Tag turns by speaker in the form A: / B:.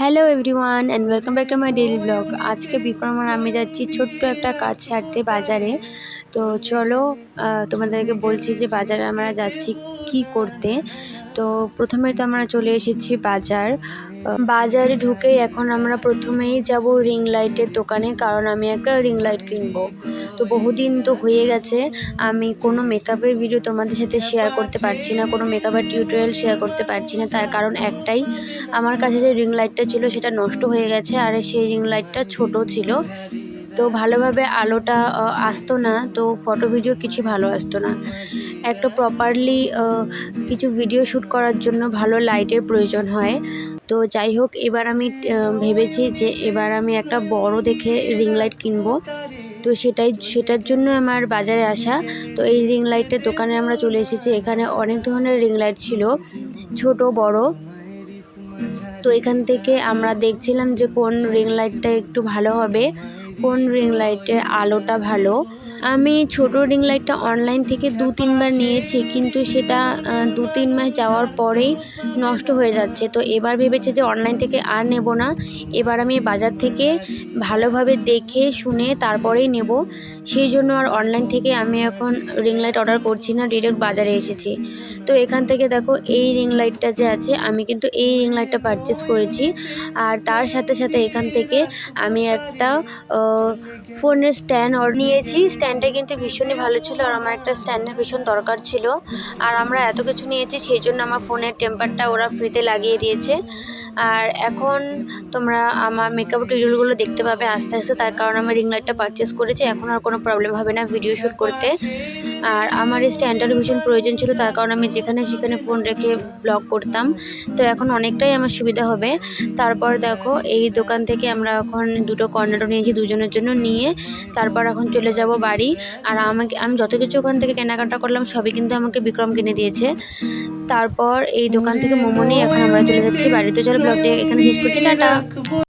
A: Hello everyone and welcome back to my daily blog. আজকে বিক্রম আর আমি যাচ্ছি ছোট্ট একটা কাজ সারতে বাজারে। তো চলো তোমাদেরকে বলছি যে বাজারে আমরা যাচ্ছি কি করতে। তো প্রথমে তো আমরা চলে এসেছি বাজার। বাজারে ঢুকেই এখন আমরা প্রথমেই যাব রিং লাইটের দোকানে, কারণ আমি একটা রিং লাইট কিনবো। তো বহুদিন তো হয়ে গেছে আমি কোনো মেকআপের ভিডিও তোমাদের সাথে শেয়ার করতে পারছি না, কোনো মেকআপের টিউটোরিয়াল শেয়ার করতে পারছি না। তার কারণ একটাই, আমার কাছে যে রিং লাইটটা ছিল সেটা নষ্ট হয়ে গেছে, আর সেই রিং লাইটটা ছোট ছিল, তো ভালোভাবে আলোটা আসতো না, তো ফটো ভিডিও কিছু ভালো আসতো না। একটা প্রপারলি কিছু ভিডিও শ্যুট করার জন্য ভালো লাইটের প্রয়োজন হয়। তো যাই হোক, এবার আমি ভেবেছি যে এবার আমি একটা বড় দেখে রিং লাইট কিনবো। তো সেটার জন্য আমার বাজারে আসা। তো এই রিং লাইটের দোকানে আমরা চলে এসেছি। এখানে অনেক ধরনের রিং লাইট ছিল, ছোট বড়। তো এখান থেকে আমরা দেখছিলাম যে কোন রিং লাইটটা একটু ভালো হবে, কোন রিং লাইটের আলোটা ভালো। আমি ছোট রিং লাইটটা অনলাইন থেকে 2-3 বার নিয়েছি, কিন্তু সেটা 2-3 মাস যাওয়ার পরেই নষ্ট হয়ে যাচ্ছে। তো এবার ভেবেছি যে অনলাইন থেকে আর নেব না, এবার আমি বাজার থেকে ভালোভাবে দেখে শুনে তারপরেই নেব। সেই জন্য আর অনলাইন থেকে আমি এখন রিং লাইট অর্ডার করছি না, ডিরেক্ট বাজারে এসেছি। তো এখান থেকে দেখো এই রিং লাইটটা যে আছে, আমি কিন্তু এই রিং লাইটটা পারচেস করেছি। আর তার সাথে সাথে এখান থেকে আমি একটা ফোনের স্ট্যান্ড অর্ডার নিয়েছি। স্ট্যান্ডটা কিন্তু ভীষণই ভালো ছিল, আর আমার একটা স্ট্যান্ডের ভীষণ দরকার ছিল। আর আমরা এত কিছু নিয়েছি, সেই জন্য আমার ফোনের টেম্পারটা ওরা ফ্রিতে লাগিয়ে দিয়েছে। আর এখন তোমরা আমার মেকআপ টিউটোরিয়ালগুলো দেখতে পাবে আস্তে আস্তে, তার কারণ আমি রিং লাইটটা পারচেস করেছি, এখন আর কোনো প্রবলেম হবে না ভিডিও শ্যুট করতে। আর আমার এই স্ট্যান্ডটারও ভীষণ প্রয়োজন ছিল, তার কারণ আমি যেখানে সেখানে ফোন রেখে ব্লগ করতাম। তো এখন অনেকটাই আমার সুবিধা হবে। তারপর দেখো এই দোকান থেকে আমরা এখন দুটো কর্নেটো নিয়েছি দুজনের জন্য, নিয়ে তারপর এখন চলে যাব বাড়ি। আর আমি যত কিছু ওখান থেকে কেনাকাটা করলাম সবই কিন্তু আমাকে বিক্রম কিনে দিয়েছে। তারপর এই দোকান থেকে মোমো নিয়ে এখন আমরা চলে যাচ্ছি বাড়িতে। চলো ব্লগটা এখানে শেষ করছি, টাটা।